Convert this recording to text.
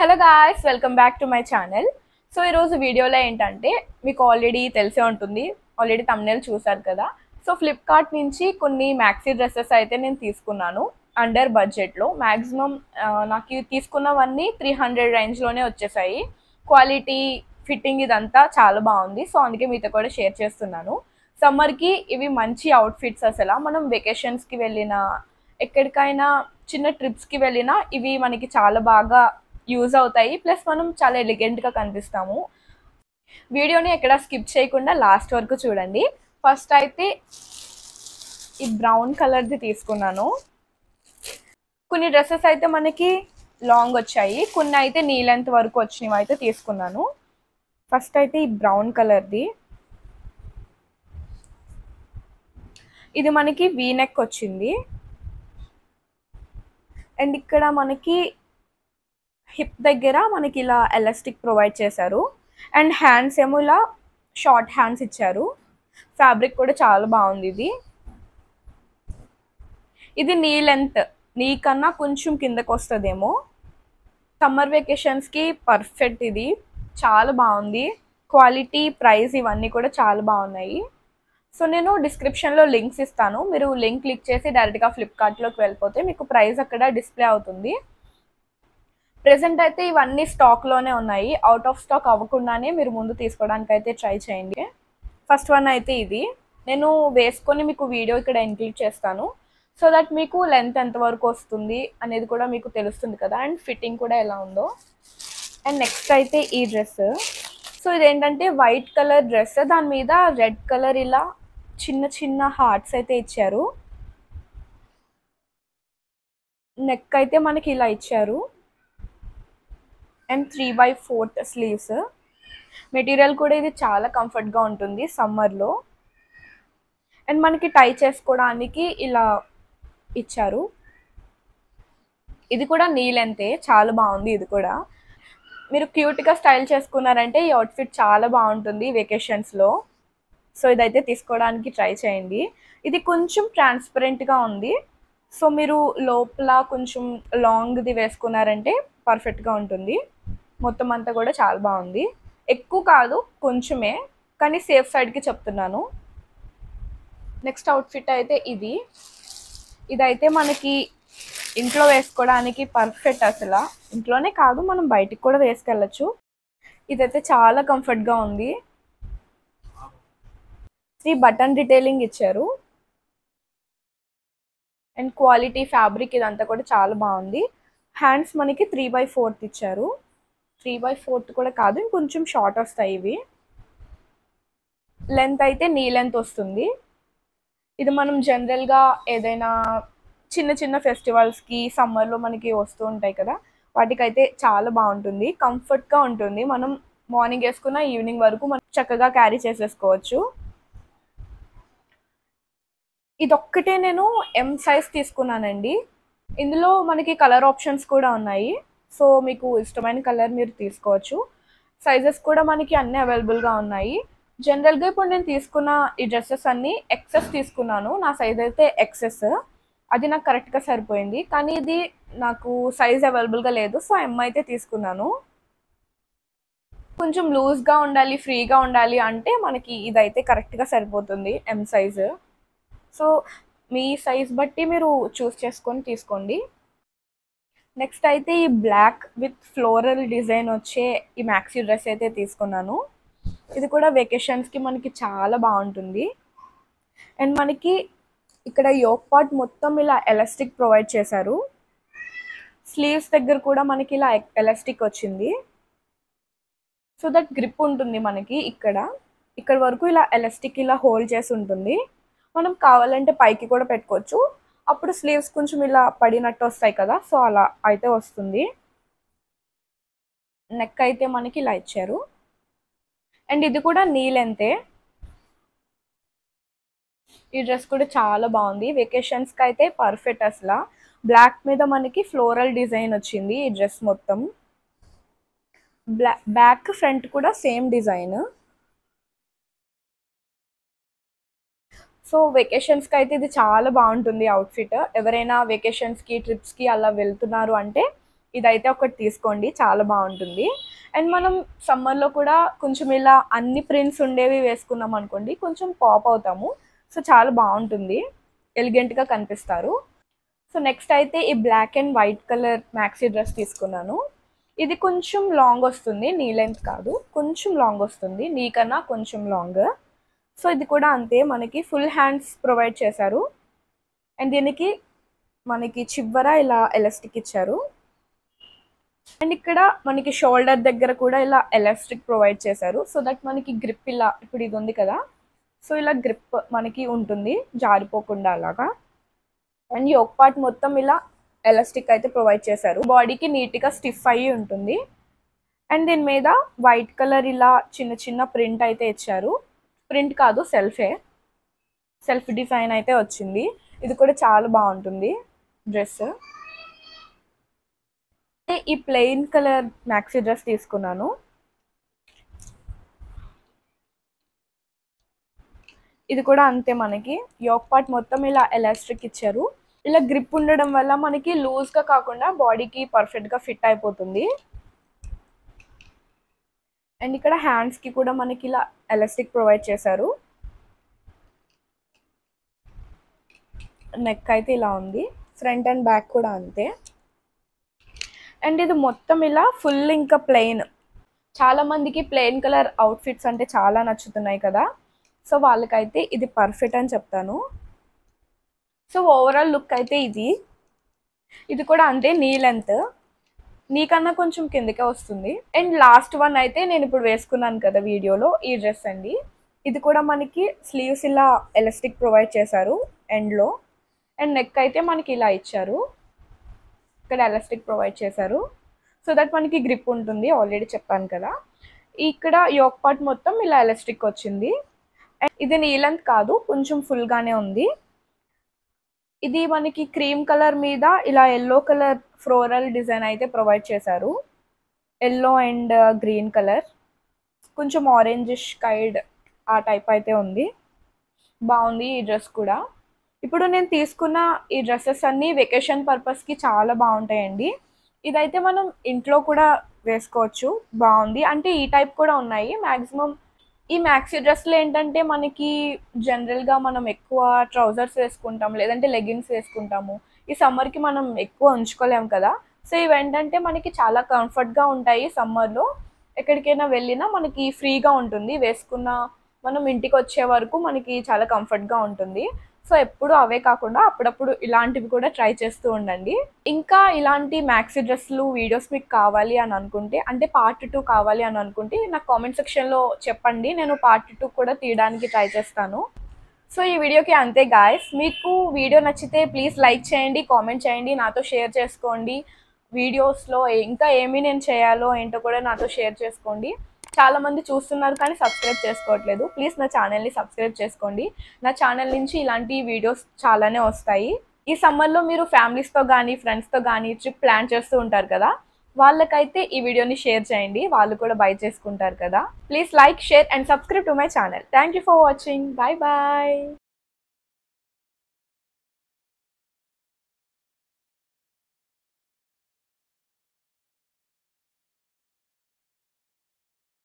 Hello guys, welcome back to my channel. So ఈరోజు వీడియోలో ఏంటంటే మీకు ఆల్రెడీ తెలిసే ఉంటుంది, ఆల్రెడీ థంబ్నెయిల్ చూసారు కదా. సో ఫ్లిప్కార్ట్ నుంచి కొన్ని మ్యాక్సీ డ్రెస్సెస్ అయితే నేను తీసుకున్నాను అండర్ బడ్జెట్లో. మ్యాక్సిమం నాకు తీసుకున్నవన్నీ 300 రేంజ్లోనే వచ్చేసాయి. క్వాలిటీ, ఫిట్టింగ్ ఇదంతా చాలా బాగుంది. సో అందుకే మీతో కూడా షేర్ చేస్తున్నాను. సమ్మర్కి ఇవి మంచి అవుట్ఫిట్స్. అసలు మనం వెకేషన్స్కి వెళ్ళినా, ఎక్కడికైనా చిన్న ట్రిప్స్కి వెళ్ళినా ఇవి మనకి చాలా బాగా యూజ్ అవుతాయి. ప్లస్ మనం చాలా ఎలిగెంట్గా కనిపిస్తాము. వీడియోని ఎక్కడ స్కిప్ చేయకుండా లాస్ట్ వరకు చూడండి. ఫస్ట్ అయితే ఈ బ్రౌన్ కలర్ది తీసుకున్నాను. కొన్ని డ్రెస్సెస్ అయితే మనకి లాంగ్ వచ్చాయి, కొన్ని అయితే నీ లెంత్ వరకు వచ్చినవి అయితే తీసుకున్నాను. ఫస్ట్ అయితే ఈ బ్రౌన్ కలర్ది, ఇది మనకి వీ నెక్ వచ్చింది. అండ్ ఇక్కడ మనకి హిప్ దగ్గర మనకి ఇలా ఎలాస్టిక్ ప్రొవైడ్ చేశారు. అండ్ హ్యాండ్స్ ఏమో ఇలా షార్ట్ హ్యాండ్స్ ఇచ్చారు. ఫ్యాబ్రిక్ కూడా చాలా బాగుంది. ఇది నీ లెంత్, నీ కన్నా కొంచెం కిందకు వస్తుందేమో. సమ్మర్ వెకేషన్స్కి పర్ఫెక్ట్. ఇది చాలా బాగుంది. క్వాలిటీ, ప్రైస్ ఇవన్నీ కూడా చాలా బాగున్నాయి. సో నేను డిస్క్రిప్షన్లో లింక్స్ ఇస్తాను, మీరు లింక్ క్లిక్ చేసి డైరెక్ట్గా ఫ్లిప్కార్ట్లోకి వెళ్ళిపోతే మీకు ప్రైస్ అక్కడ డిస్ప్లే అవుతుంది. ప్రెజెంట్ అయితే ఇవన్నీ స్టాక్లోనే ఉన్నాయి. అవుట్ ఆఫ్ స్టాక్ అవ్వకుండానే మీరు ముందు తీసుకోవడానికి అయితే ట్రై చేయండి. ఫస్ట్ వన్ అయితే ఇది నేను వేసుకొని మీకు వీడియో ఇక్కడ ఇంక్లూడ్ చేస్తాను, సో దట్ మీకు లెంత్ ఎంతవరకు వస్తుంది అనేది కూడా మీకు తెలుస్తుంది కదా, అండ్ ఫిట్టింగ్ కూడా ఎలా ఉందో. అండ్ నెక్స్ట్ అయితే ఈ డ్రెస్. సో ఇదేంటంటే వైట్ కలర్ డ్రెస్, దాని మీద రెడ్ కలర్ ఇలా చిన్న చిన్న హార్ట్స్ అయితే ఇచ్చారు. నెక్ అయితే మనకి ఇలా ఇచ్చారు. And 3/4 sleeves. మెటీరియల్ కూడా ఇది చాలా కంఫర్ట్గా ఉంటుంది సమ్మర్లో. అండ్ మనకి టై చేసుకోవడానికి ఇలా ఇచ్చారు. ఇది కూడా నీ లెంతే, చాలా బాగుంది. ఇది కూడా మీరు క్యూట్గా స్టైల్ చేసుకున్నారంటే ఈ అవుట్ఫిట్ చాలా బాగుంటుంది వెకేషన్స్లో. సో ఇదైతే తీసుకోవడానికి ట్రై చేయండి. ఇది కొంచెం ట్రాన్స్పరెంట్గా ఉంది, సో మీరు లోపల కొంచెం లాంగ్ది వేసుకున్నారంటే పర్ఫెక్ట్గా ఉంటుంది. మొత్తం అంతా కూడా చాలా బాగుంది. ఎక్కువ కాదు, కొంచెమే, కానీ సేఫ్ సైడ్కి చెప్తున్నాను. నెక్స్ట్ అవుట్ఫిట్ అయితే ఇదైతే మనకి ఇంట్లో వేసుకోవడానికి పర్ఫెక్ట్. అసలు ఇంట్లోనే కాదు, మనం బయటికి కూడా వేసుకెళ్ళచ్చు. ఇదైతే చాలా కంఫర్ట్గా ఉంది. బటన్ డీటెయిలింగ్ ఇచ్చారు. అండ్ క్వాలిటీ, ఫ్యాబ్రిక్ ఇదంతా కూడా చాలా బాగుంది. హ్యాండ్స్ మనకి 3/4 ఇచ్చారు. 3/4 కూడా కాదు, ఇంకొంచెం షార్ట్ వస్తాయి ఇవి. లెంత్ అయితే నీ లెంత్ వస్తుంది. ఇది మనం జనరల్గా ఏదైనా చిన్న చిన్న ఫెస్టివల్స్కి సమ్మర్లో మనకి వస్తూ ఉంటాయి కదా, వాటికైతే చాలా బాగుంటుంది. కంఫర్ట్గా ఉంటుంది. మనం మార్నింగ్ వేసుకున్న ఈవినింగ్ వరకు మనం చక్కగా క్యారీ చేసేసుకోవచ్చు. ఇదొక్కటే నేను ఎం సైజ్ తీసుకున్నానండి. ఇందులో మనకి కలర్ ఆప్షన్స్ కూడా ఉన్నాయి, సో మీకు ఇష్టమైన కలర్ మీరు తీసుకోవచ్చు. సైజెస్ కూడా మనకి అన్నీ అవైలబుల్గా ఉన్నాయి. జనరల్గా ఇప్పుడు నేను తీసుకున్న ఈ డ్రెస్సెస్ అన్నీ ఎక్సెస్ తీసుకున్నాను. నా సైజ్ అయితే ఎక్సెస్, అది నాకు కరెక్ట్గా సరిపోయింది. కానీ ఇది నాకు సైజ్ అవైలబుల్గా లేదు, సో ఎం అయితే తీసుకున్నాను. కొంచెం లూజ్గా ఉండాలి, ఫ్రీగా ఉండాలి అంటే మనకి ఇదైతే కరెక్ట్గా సరిపోతుంది, ఎం సైజు. సో మీ సైజ్ బట్టి మీరు చూస్ చేసుకొని తీసుకోండి. నెక్స్ట్ అయితే ఈ బ్లాక్ విత్ ఫ్లోరల్ డిజైన్ వచ్చే ఈ మ్యాక్సీ డ్రెస్ అయితే తీసుకున్నాను. ఇది కూడా వెకేషన్స్కి మనకి చాలా బాగుంటుంది. అండ్ మనకి ఇక్కడ యోక్ పార్ట్ మొత్తం ఇలా ఎలాస్టిక్ ప్రొవైడ్ చేశారు. స్లీవ్స్ దగ్గర కూడా మనకి ఇలా ఎలాస్టిక్ వచ్చింది, సో దట్ గ్రిప్ ఉంటుంది మనకి. ఇక్కడ వరకు ఇలా ఎలాస్టిక్ ఇలా హోల్డ్ చేసి ఉంటుంది. మనం కావాలంటే పైకి కూడా పెట్టుకోవచ్చు. అప్పుడు స్లీవ్స్ కొంచెం ఇలా పడినట్టు వస్తాయి కదా, సో అలా అయితే వస్తుంది. నెక్ అయితే మనకి ఇలా ఇచ్చారు. అండ్ ఇది కూడా నీ లెంతే. ఈ డ్రెస్ కూడా చాలా బాగుంది, వెకేషన్స్కి అయితే పర్ఫెక్ట్. అసలు బ్లాక్ మీద మనకి ఫ్లోరల్ డిజైన్ వచ్చింది ఈ డ్రెస్ మొత్తం. బ్యాక్ ఫ్రంట్ కూడా సేమ్ డిజైన్. సో వెకేషన్స్కి అయితే ఇది చాలా బాగుంటుంది అవుట్ఫిట్. ఎవరైనా వెకేషన్స్కి, ట్రిప్స్కి అలా వెళ్తున్నారు అంటే ఇదైతే ఒకటి తీసుకోండి, చాలా బాగుంటుంది. అండ్ మనం సమ్మర్లో కూడా కొంచెం ఇలా అన్ని ప్రింట్స్ ఉండేవి వేసుకున్నాం అనుకోండి, కొంచెం పాప్ అవుతాము. సో చాలా బాగుంటుంది, ఎలిగెంట్గా కనిపిస్తారు. సో నెక్స్ట్ అయితే ఈ black and white colour maxi dress తీసుకున్నాను. ఇది కొంచెం లాంగ్ వస్తుంది, నీ లెంత్ కాదు, కొంచెం లాంగ్ వస్తుంది, నీ కన్నా కొంచెం లాంగ్. సో ఇది కూడా అంతే, మనకి ఫుల్ హ్యాండ్స్ ప్రొవైడ్ చేశారు. అండ్ దీనికి మనకి చివర ఇలా ఎలాస్టిక్ ఇచ్చారు. అండ్ ఇక్కడ మనకి షోల్డర్ దగ్గర కూడా ఇలా ఎలాస్టిక్ ప్రొవైడ్ చేశారు, సో దట్ మనకి గ్రిప్ ఇలా, ఇప్పుడు ఇది ఉంది కదా, సో ఇలా గ్రిప్ మనకి ఉంటుంది జారిపోకుండా అలాగా. అండ్ యోక్ పార్ట్ మొత్తం ఇలా ఎలాస్టిక్ అయితే ప్రొవైడ్ చేశారు, బాడీకి నీట్గా స్టిఫ్ అయ్యి ఉంటుంది. అండ్ దీని మీద వైట్ కలర్ ఇలా చిన్న చిన్న ప్రింట్ అయితే ఇచ్చారు, ప్రింట్ కాదు సెల్ఫ్ డిజైన్ అయితే వచ్చింది. ఇది కూడా చాలా బాగుంటుంది డ్రెస్. ఈ ప్లెయిన్ కలర్ మ్యాక్సీ డ్రెస్ తీసుకున్నాను. ఇది కూడా అంతే, మనకి యోక్ పార్ట్ మొత్తం ఇలా ఎలాస్టిక్ ఇచ్చారు. ఇలా గ్రిప్ ఉండడం వల్ల మనకి లూజ్గా కాకుండా బాడీకి పర్ఫెక్ట్గా ఫిట్ అయిపోతుంది. అండ్ ఇక్కడ హ్యాండ్స్కి కూడా మనకి ఇలా ఎలాస్టిక్ ప్రొవైడ్ చేశారు. నెక్ అయితే ఇలా ఉంది, ఫ్రంట్ అండ్ బ్యాక్ కూడా అంతే. అండ్ ఇది మొత్తం ఇలా ఫుల్ ఇంకా ప్లెయిన్. చాలామందికి ప్లెయిన్ కలర్ అవుట్ఫిట్స్ అంటే చాలా నచ్చుతున్నాయి కదా, సో వాళ్ళకైతే ఇది పర్ఫెక్ట్ అని చెప్తాను. సో ఓవరాల్ లుక్ అయితే ఇది కూడా అంతే, నీ లెంత్, నీకన్నా కొంచెం కిందకే వస్తుంది. అండ్ లాస్ట్ వన్ అయితే నేను ఇప్పుడు వేసుకున్నాను కదా వీడియోలో, ఈ డ్రెస్ అండి. ఇది కూడా మనకి స్లీవ్స్ ఇలా ఎలాస్టిక్ ప్రొవైడ్ చేశారు ఎండ్లో. అండ్ నెక్ అయితే మనకి ఇలా ఇచ్చారు, ఇక్కడ ఎలాస్టిక్ ప్రొవైడ్ చేశారు, సో దట్ మనకి గ్రిప్ ఉంటుంది, ఆల్రెడీ చెప్పాను కదా. ఇక్కడ యోక్ పార్ట్ మొత్తం ఇలా ఎలాస్టిక్ వచ్చింది. ఇది నీ లెంత్ కాదు, కొంచెం ఫుల్గానే ఉంది. ఇది మనకి క్రీమ్ కలర్ మీద ఇలా ఎల్లో కలర్ ఫ్లోరల్ డిజైన్ అయితే ప్రొవైడ్ చేశారు, ఎల్లో అండ్ గ్రీన్ కలర్, కొంచెం ఆరెంజిష్ కైడ్ ఆ టైప్ అయితే ఉంది. బాగుంది ఈ డ్రెస్ కూడా. ఇప్పుడు నేను తీసుకున్న ఈ డ్రెస్సెస్ అన్నీ వెకేషన్ పర్పస్కి చాలా బాగుంటాయండి. ఇదైతే మనం ఇంట్లో కూడా వేసుకోవచ్చు, బాగుంది. అంటే ఈ టైప్ కూడా ఉన్నాయి మ్యాక్సిమం. ఈ మ్యాక్సీ డ్రెస్లు ఏంటంటే మనకి జనరల్గా మనం ఎక్కువ ట్రౌజర్స్ వేసుకుంటాం, లేదంటే లెగిన్స్ వేసుకుంటాము. ఈ సమ్మర్కి మనం ఎక్కువ ఉంచుకోలేము కదా, సో ఇవి ఏంటంటే మనకి చాలా కంఫర్ట్గా ఉంటాయి. సమ్మర్లో ఎక్కడికైనా వెళ్ళినా మనకి ఫ్రీగా ఉంటుంది, వేసుకున్న మనం ఇంటికి వచ్చే వరకు మనకి చాలా కంఫర్ట్గా ఉంటుంది. సో ఎప్పుడు అవే కాకుండా అప్పుడప్పుడు ఇలాంటివి కూడా ట్రై చేస్తూ ఉండండి. ఇంకా ఇలాంటి మ్యాక్సీ డ్రెస్లు వీడియోస్ మీకు కావాలి అని అనుకుంటే, అంటే పార్ట్ 2 కావాలి అని అనుకుంటే నాకు కామెంట్ సెక్షన్లో చెప్పండి, నేను పార్ట్ 2 కూడా తీయడానికి ట్రై చేస్తాను. సో ఈ వీడియోకి అంతే గాయస్. మీకు వీడియో నచ్చితే ప్లీజ్ లైక్ చేయండి, కామెంట్ చేయండి, నాతో షేర్ చేసుకోండి. వీడియోస్లో ఇంకా ఏమి నేను చేయాలో ఏంటో కూడా నాతో షేర్ చేసుకోండి. చాలామంది చూస్తున్నారు కానీ సబ్స్క్రైబ్ చేసుకోవట్లేదు, ప్లీజ్ నా ఛానల్ని సబ్స్క్రైబ్ చేసుకోండి. నా ఛానల్ నుంచి ఇలాంటి వీడియోస్ చాలానే వస్తాయి. ఈ సమ్మర్లో మీరు ఫ్యామిలీస్తో కానీ ఫ్రెండ్స్తో కానీ ట్రిప్ ప్లాన్ చేస్తూ ఉంటారు కదా, వాళ్ళకైతే ఈ వీడియోని షేర్ చేయండి, వాళ్ళు కూడా బై చేసుకుంటారు కదా. Please like, share and subscribe to my channel. Thank you for watching. Bye bye.